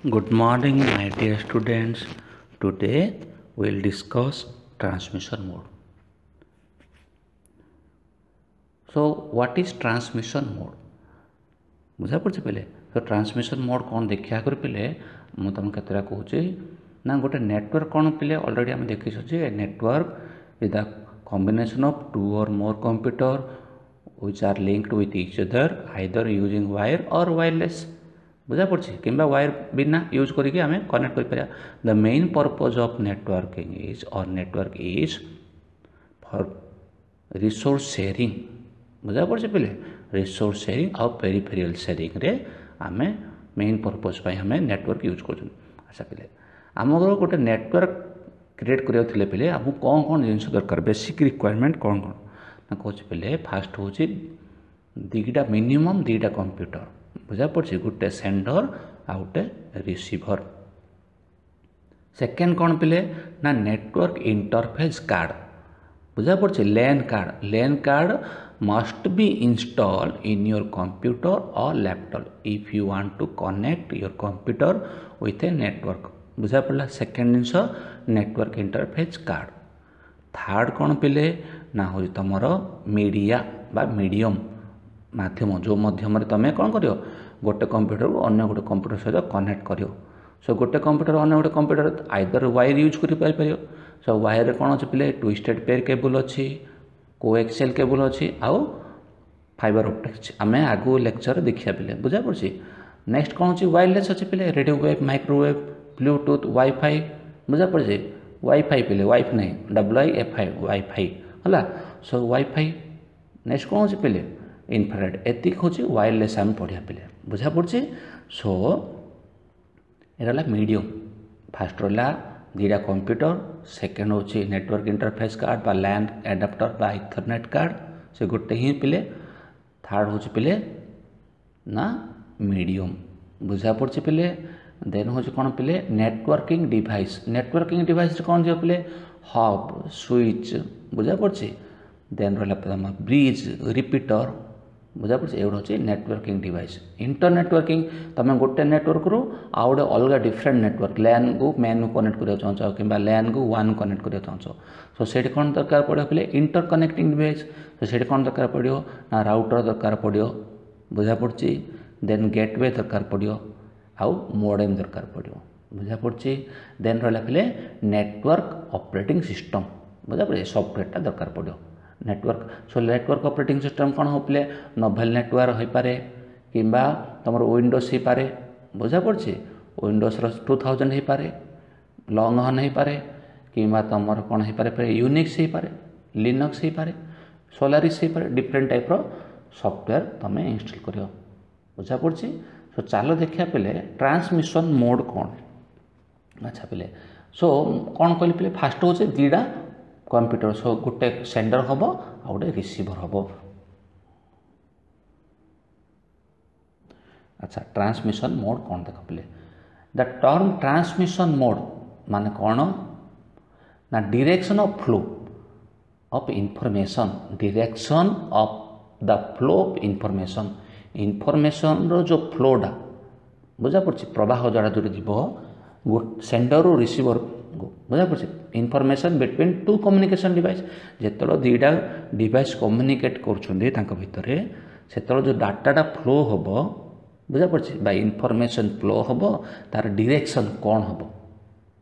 Good morning, my dear students. Today we'll discuss transmission mode. So, what is transmission mode? बुझा पड़े पहले तो transmission mode कौन देखा कर पे मुझे तुम केतरा कहूँ ना गोटे नेटवर्क कौन पे ऑलरेडी आम देखी network is the combination of two or more computer which are linked with each other either using wire or wireless बुझा पड़ी कि वायर बिना यूज करके आम कनेक्ट कर the main purpose of networking is or network is for resource sharing बुझा पड़े पे resource sharing or peripheral sharing रे आमे मेन पर्पज पे हमें नेटवर्क यूज कर अच्छा पे आम गोटे नेटवर्क क्रिएट करते पे आमको कौन कौन जिन दरकार बेसिक रिक्वायरमेंट कौन कौन ना कहूँ पे फास्ट हूँ दीटा मिनिमम दीटा कंप्यूटर बुझा पड़े गोटे सेंडर आ गोटे रिसीभर सेकेंड कौन पे ना नेटवर्क इंटरफेस कार्ड बुझा पड़े लैन card must be installed in your computer or laptop if you want to connect your computer with a network बुझा पड़ा सेकेंड जिनस नेटवर्क इंटरफेस कार्ड थर्ड कौन पे ना हो तुमर मीडिया बा मीडियम माध्यम जो माध्यम तुम कौन कर गोटे कंप्यूटर को अन्य गोटे कंप्यूटर सहित कनेक्ट कर सो गोटे कंप्यूटर अन्य गोटे कंप्यूटर आइदर वायर यूज कर सो वायर कौन अच्छे पे ट्विस्टेड पेयर केबल अच्छी कोएक्सियल केबल अच्छी आउ फाइबर ऑप्टिक्स आम आगु लेक्चर देखा पे बुझा पड़ी नेक्स्ट कौन अच्छी वायरलेस अच्छे पे radio wave microwave Bluetooth wifi बुझा पड़े वाईफाई पे वाइफ नहीं WIFI वाईफाई है सो वाईफाई नेक्स्ट कौन अच्छे पे इनफ्रारेड एतिक हूँ वायरलेस आम पढ़ा पे बुझा पड़ी सो ये मीडियम फास्ट रहा दीटा कंप्यूटर सेकेंड हूँ नेटवर्क इंटरफेस कार्ड बा लैन एडाप्टर बा इथरनेट कार्ड से गोटे ही पे थर्ड हूँ पे ना मीडियम बुझा पड़े पे देन हूँ कौन पे नेटवर्किंग डिवाइस कौन दियो पे हब स्विच बुझा पड़े देन रहा ब्रिज रिपीटर बुझा पड़े एगुड़ा हूँ नेटवर्किंग डिवाइस इंटरनेटवर्किंग तुम गोटे नेटवर्क रू आ गए अलग डिफरेंट नेटवर्क लैन को मैन को कनेक्ट करने चाहो कि लैन को वन कनेक्ट करने चाहो सो से कौन दरकार पड़ो पे इंटर कनेक्टिंग डिवाइस तो से कौन दरकार पड़ो ना राउटर दरकार पड़ो बुझा पड़ी देन गेटवे दरकार पड़ो आउ मोडेम दरकार पड़ो बुझा पड़ी देन रहा पे नेटवर्क ऑपरेटिंग सिस्टम बुझा पड़े सॉफ्टवेयर दरकार पड़ो network so network operating system कौन हो पे नोवेल नेटवर्क हो पारे कि तुम विंडोज हो पारे बुझा पड़ी विंडोज 2000 हो पारे लॉन्ग हॉर्न हो पारे कि तुम कौन हो पारे यूनिक्स हो पारे लिनक्स हो पारे सोलारिस हो पारे डिफरेंट टाइप सॉफ्टवेयर तुम इंस्टॉल कर बुझा पड़ी सो चलो देखा पे ट्रांसमिशन मोड कौन अच्छा पे सो कौन कहली पे फास्ट हूँ दीटा कंप्यूटर सो गोटे सेंडर हम आ गए रिसीभर हम अच्छा ट्रांसमिशन मोड कौन देख पे द टर्म ट्रांसमिशन मोड माने कौन ना direction of flow of information direction of the flow of information रो जो फ्लोटा बुझा पड़ी प्रवाह जरा जो जीव सेंडर और रिसीभर बुझा पड़े information between two communication device जो दीटा डिवाइस कम्युनिकेट कर से जो डाटाटा फ्लो हम बुझा पड़े बा इनफॉरमेशन फ्लो हम तार डायरेक्शन कौन हम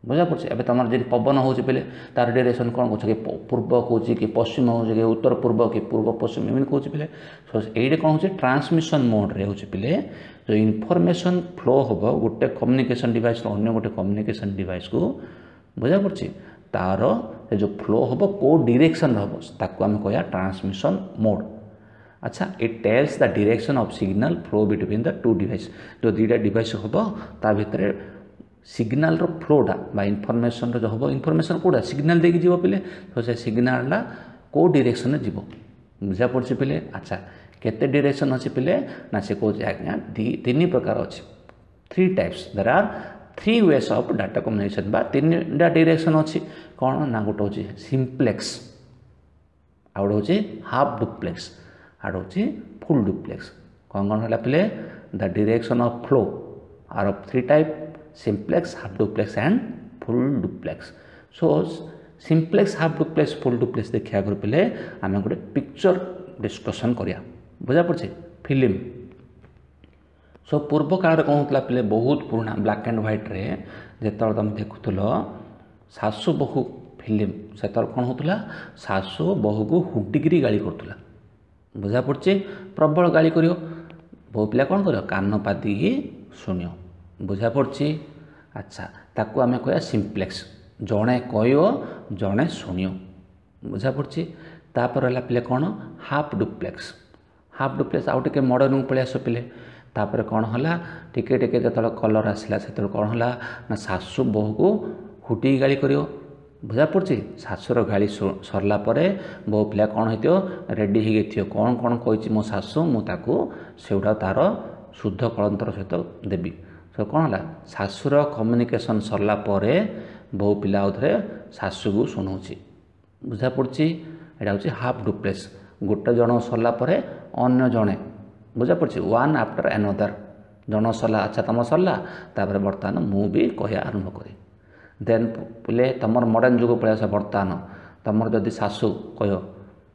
बुझा पड़े अब तुम जी पवन हो पे तार डायरेक्शन कौन कह पूर्व कौच कि पश्चिम हो कि उत्तर पूर्व कि पूर्व पश्चिम एम कौच पे सो ये कौन हो ट्रांसमिशन मोड रे हो पे जो इनफॉरमेशन फ्लो हम गोटे कम्युनिकेशन डिवाइस अन्य गोटे कम्युनिकेशन डिवाइस को बुझा पड़ी तार जो फ्लो हम को डायरेक्शन हम ताको आम कह ट्रांसमिशन मोड अच्छा it tells the direction of signal flow between the two device जो दीटा डिवाइस हम ता भितर सिग्नल रो फ्लोटा बा इनफॉरमेशन जो हम इनफॉरमेशन कौटा सिग्नल देकी जीव पे तो से सिग्नलटा को डायरेक्शन जीव बुझा पड़ी पे अच्छा केते डायरेक्शन अच्छे पे ना से कौन आज्ञा तीन प्रकार अच्छे 3 types there are 3 ways of data communication बा 3 डायरेक्शन अच्छी कौन ना गोटे हूँ सिंप्लेक्स आ गए हूँ हाफ डुप्लेक्स आड़ हूँ फुल डुप्लेक्स कौन कौन है पे the direction of flow are of 3 type simplex half duplex and full duplex. So simplex half duplex full duplex देखा आगे पे आम गोटे पिक्चर डिस्कसन करिया बुझा पड़े फिल्म। सो पूर्व काल कौन होता पे बहुत पुराना ब्लैक एंड व्हाइट रे जो तुम देखुल सासु बहु फिल्म से कौन होता सासु बहु को हुटिकी गाड़ी करूला बुझा पड़े प्रबल गाड़ी कर बहु पिला कौन कर कान पादी शुण बुझा पड़े। अच्छा ताकू आम कह सिंप्लेक्स जड़े कह जड़े शुण बुझा पड़े। तापर है पे कौन हाफ डुप्लेक्स आउ टे मॉडर्न पलि आस पे तापर कौन है टिके टिके जो कलर आसला से कौन है ना सासु बहु को हुटी गाड़ी कर बुझा पड़े। सासुर गाड़ी सरला बहु पिला कौन हो रेडी हो कौन कौन कही मो सासु मुझे सेगुड़ा तार शुद्ध कलंतर सहित देवी। तो कौन है सासुर कम्युनिकेशन सरला बहु पिला आउे सासु को शुणाऊँच बुझा पड़े। यहाँ हूँ हाफ डुप्लेक्स गोटे जन सरला अन्य जड़े बुझा पड़े वन आफ्टर एनदर जन सरला। अच्छा तुम सरला तापर बर्तमान मु भी कह आरंभ करी देन पे तुम मॉडर्न जुग पलि आस बर्तमान तुम जदि सासु कह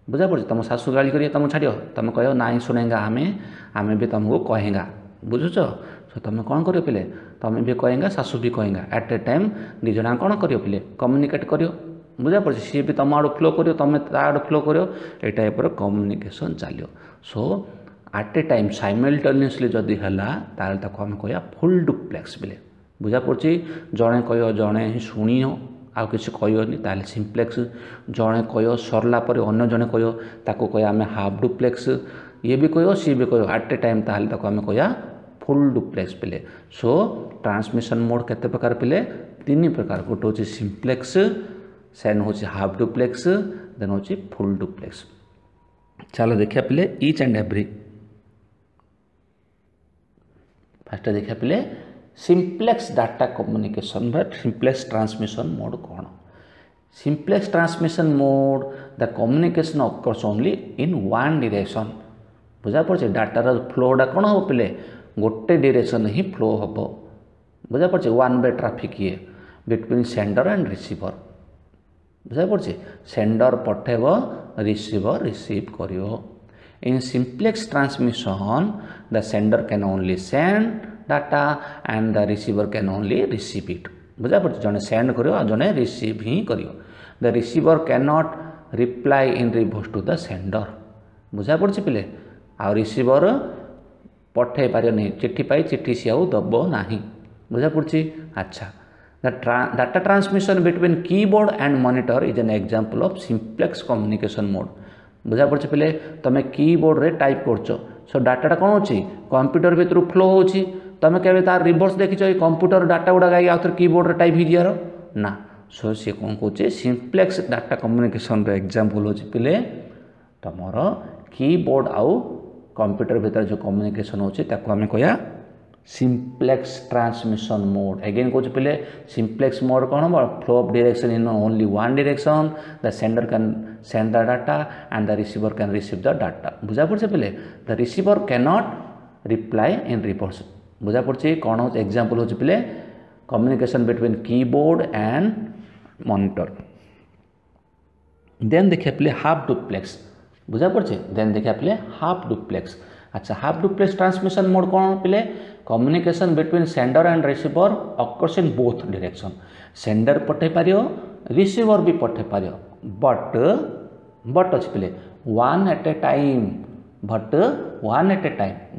बुझा पड़े तुम सासु गाड़ी करिए तुम छाड़ तुम कह ना शुनेगा आमे भी तुमको कहेगा बुझुच। तो तुम कौन कर पे तुम भी कहेगा सासु भी कहेगा एट ए टाइम दिज कौन कर पे कम्युनिकेट कर बुझा पड़े सी भी तुम आड़ फ्लो कर तुम ता आड़ फ्लो कर ये टाइप कम्युनिकेशन चलो। सो एट ए टाइम साइमल्टेनियसली जदि है ताको आम कह फुल डुप्लेक्स बोले बुझा पड़े जड़े कह जड़े ही शुणी आउ कि कहनी ताले सिंप्लेक्स जड़े कह सरला अन्य जड़े कह ताको कह आम हाफ डुप्लेक्स ये भी कह सी भी कह एट ए टाइम ताले ताको आम कह फुल डुप्लेक्स पे। सो ट्रांसमिशन मोड केते प्रकार पे तीन प्रकार गोटे हूँ सिंप्लेक्स सेन हूँ हाफ डुप्लेक्स देन हूँ फुल डुप्लेक्स। चलो देखिए पे ईच एंड एवरी फास्ट देखिए पे सिंप्लेक्स डाटा कम्युनिकेशन बा सिंप्लेक्स ट्रांसमिशन मोड कौन। Simplex transmission mode the communication occurs only in one direction बुझा पड़े डाटार फ्लोटा कौन हम पे गोटे डायरेक्शन ही फ्लो हम बुझा पड़े वन वे ट्राफिक ये बिटवीन सेंडर एंड रिसीवर बुझा पड़े सेंडर पठेब रिसीवर रिसीव कर। In simplex transmission the sender can only send data and the receiver can only receive it बुझा पड़े जड़े सेंड कर जड़े रिसीव ही कर। The receiver can not reply in reverse to the sender बुझा पड़े पे आ रिसीवर पठे पार नहीं चिट्ठी पाई चिट्ठी सी आउ दब ना बुझा पड़े। अच्छा the data transmission between keyboard and monitor is an example of simplex communication mode बुझा पड़े पे तुम कीबोर्ड रे टाइप कर सो डाटा कौन हो कंप्यूटर भीतर फ्लो हो तुम के तार रिवर्स देखी कंप्यूटर डाटा गुड़ा गाई आउ थे कीबोर्ड रे टाइप हो ना। सो सी कौन कहे सिंप्लेक्स डाटा कम्युनिकेशन एग्जांपल हो पे तुमर कीबोर्ड आउ कंप्यूटर भीतर जो कम्युनिकेशन होची ताको आमे कया सिंप्लेक्स ट्रांसमिशन मोड। अगेन कौच पे सिंप्लेक्स मोड कौन हम flow of direction in only one direction the sender can send the data and the receiver can receive the data बुझा पड़े पे the receiver can not reply in reverse बुझा पड़े कौन हो एग्जांपल हो पे communication between keyboard and monitor. Then देखिए पे हाफ डुप्लेक्स बुझा पड़े देन देखिए पे हाफ डुप्लेक्स। अच्छा हाफ डुप्लेक्स ट्रांसमिशन मोड कौन पे communication between sender and receiver occurs in both direction sender पठे पारियो रिसीवर भी पठे पारियो बट अच्छे पे वन एट ए टाइम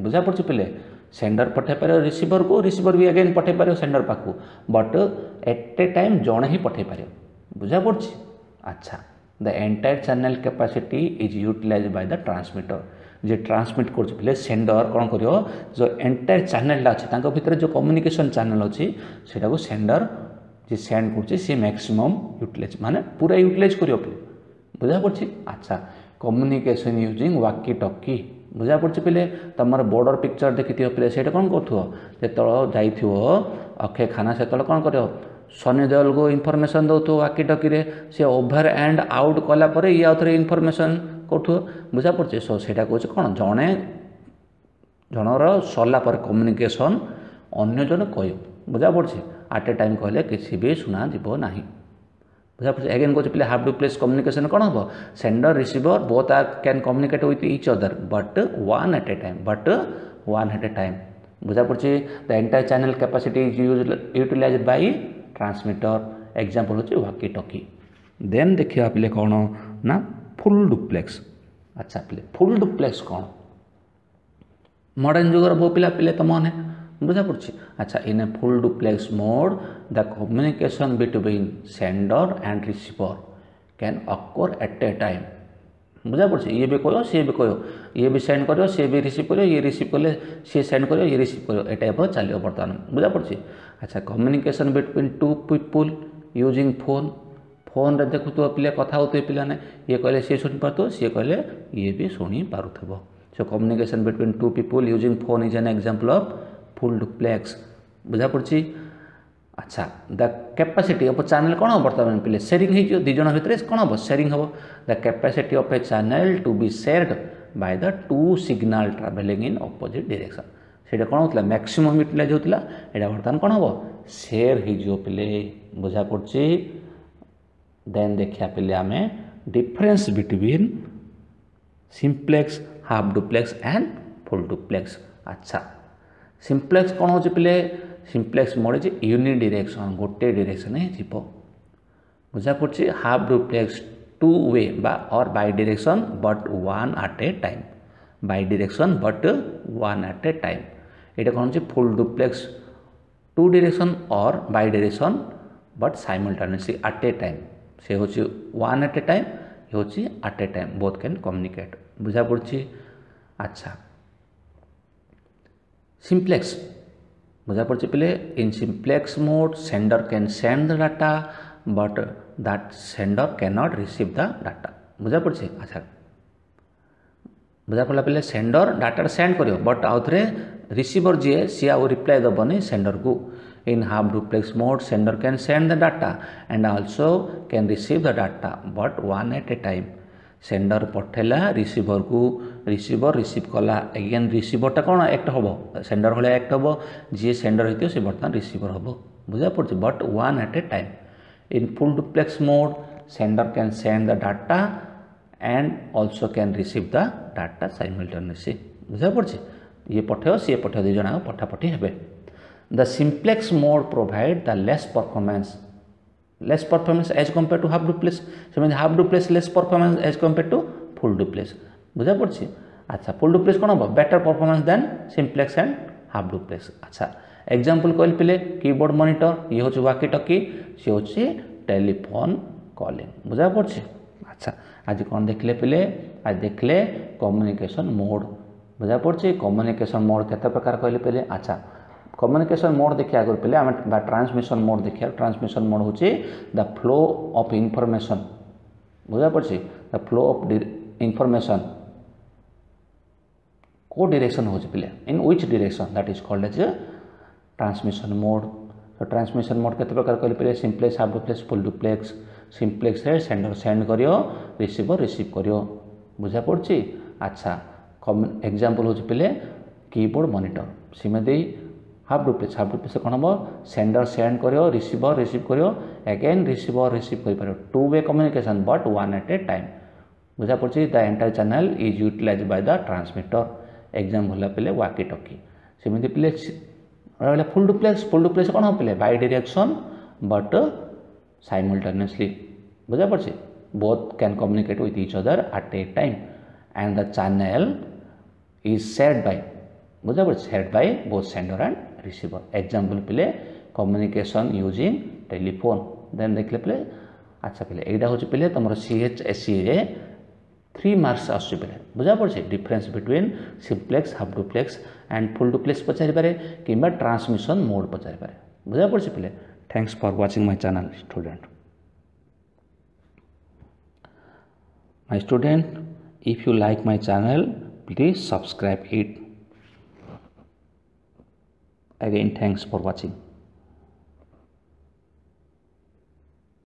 बुझा पड़े पे सेंडर पठे पारियो रिसीवर को रिसीवर भी अगेन पठे पारियो सेंडर पाखु बट एट ए टाइम जड़े ही पठे पारियो बुझा पड़े। अच्छा the entire channel capacity is utilise by the transmitter जे ट्रांसमिट कर सेंडर कौन कर जो एंटायर चैनल अच्छे भितर जो कम्युनिकेशन चैनल अच्छी से सेंडर जी सेंड कर सी मैक्सिमम यूटिलाइज माने पूरा यूटिलाइज कर बुझा पड़े। अच्छा कम्युनिकेशन यूजिंग वाकी टॉकी बुझा पड़े पे तुम बॉर्डर पिक्चर देखी पे से कौन कर जो अक्षय खाना से कौन कर सनी देओल को इनफर्मेशन दो वाकी टॉकी सी ओभर एंड आउट कलापर ये आउ थे इनफर्मेशन कौट बुझा पड़े। सो से कौन जड़े जनर सरला कम्युनिकेशन अन्य जन कह बुझा पड़े आट ए टाइम कहले किसी भी शुणा जीव ना बुझा पड़े एगेन कौन पे हाफ डुप्लेक्स कम्युनिकेशन कौन हम sender receiver both are can communicate with each other but one at a time बुझा पड़े the entire channel capacity is utilised by transmitter example होची वाकी टॉकी देन देखिए पे कौन ना फुल डुप्लेक्स अच्छा पे फुल डुप्लेक्स कौन मॉडर्न जुगर बो पिला पिले तो मन बुझा पड़े अच्छा in a full duplex mode the communication between sender and receiver can occur at a time बुझा पड़े ये भी कहो सी भी कहो ये भी सेंड करो सी भी रिसीव करो ये रिसीव कले सी सेंड करो ये रिसीव करो ए टाइप चलो बर्तमान बुझा पड़े अच्छा communication between two people using phone phone रे देखु पिले कथा होते पिलाने ये कहले सी शुणी पार्थो सी कहले ये भी शुणी पारुथबो so communication between two people using phone is an example of full duplex बुझा पड़े अच्छा द कैपेसिटी ऑफ चैनल कौन हम बर्तमान पे शेयरिंग हो दिज भितर कौन हम शेयरिंग हम the capacity of a channel to be shared by the two signal travelling in opposite direction से कौन होता मैक्सिमम यूटिलाइज होता है बर्तमान कौन हम शेयर हो पे बुझा पड़े देन देखिया पे आम difference between simplex half duplex and full duplex अच्छा सिंप्लेक्स कौन हो पे simplex mode is unidirection गोटे डायरेक्शन जीव बुझा पड़े हाफ डुप्लेक्स टू वे और bidirection but one at a time bidirection but one at a time ये कौन हो फुल डुप्लेक्स टू डायरेक्शन और bidirection but simultaneously at a time से हूँ वन एट ए टाइम ये हूँ eight a time both can communicate बुझा पड़े अच्छा सिंप्लेक्स बुझा पड़े पे in simplex mode sender can send the data but that sender can not receive the data बुझा पड़े अच्छा बुझा पड़ा पे सेंडर डाटा सेंड करियो बट आउ थे रिसीवर जी सी आउ रिप्लाई दबनी सेंडर को in half duplex mode sender can send the data and also can receive the data but one at a time sender पठेला रिसीवर को रिसीवर रिसीव कला again रिसीवरटा कौन एक्ट हम सेंडर भाया act हम जी सेंडर होती से बर्तमान रिसीवर हम बुझा पड़े but one at a time in full duplex mode sender can send the data and also can receive the data simultaneously बुझा पड़े ये पठेव सी पठेव दुई जन पठापठी हे the simplex mode provide the less performance as compare to half duplex से half duplex less performance as compare to full duplex बुझा पड़े अच्छा फुल डुप्लेक्स कौन हम better performance than simplex and half duplex अच्छा एग्जांपल कहल पे keyboard monitor ये हूँ वाकी टॉकी सी हूँ टेलीफोन कॉलिंग बुझा पड़े अच्छा आज कौन देखले पे आज देखले कम्युनिकेशन मोड बुझा पड़े कम्युनिकेशन मोड केते प्रकार कहले पे अच्छा कम्युनिकेशन मोड देखिए आगे पे आम ट्रांसमिशन मोड देखिए ट्रांसमिशन मोड हूँ द फ्लो ऑफ इंफॉर्मेशन बुझा पड़े द फ्लो ऑफ इंफॉर्मेशन को डायरेक्शन हो पे in which direction that is called as transmission mode तो ट्रांसमिशन मोड केते प्रकार कहले पे simplex half duplex full duplex simplex रे सेंडर सेंड करियो रिसीवर रिसीव करियो बुझा पड़े अच्छा एग्जांपल हूँ पे कीबोर्ड मॉनिटर सिमे दे हाफ डुप्लेक्स कौन हम सेंडर सेंड करियो रिसीवर रिसीव करियो अगेन रिसीवर रिसीव कर two way communication but one at a time बुझा पड़े the entire channel is utilise by the transmitter exam भला पे वाकी टॉकी सेमती पे रहा फुल डुप्लेक्स कौन हम पे बाय डायरेक्शन बट साइमल्टेनियसली बुझा पड़े both can communicate with each other at a time and the channel is shared by बुझा पड़े shared by both sender and receiver example पे कम्युनिकेशन यूजिंग टेलीफोन देन देखले पे अच्छा पे यहाँ हूँ पे तुम CHSE 3 मार्क्स आसुचे पे बुझा पड़े difference between simplex half duplex and full duplex पचारि पारे कि ट्रांसमिशन मोड पचारि पारे बुझा पड़े पे thanks for watching my channel student if you like my channel please subscribe it. Again, thanks for watching.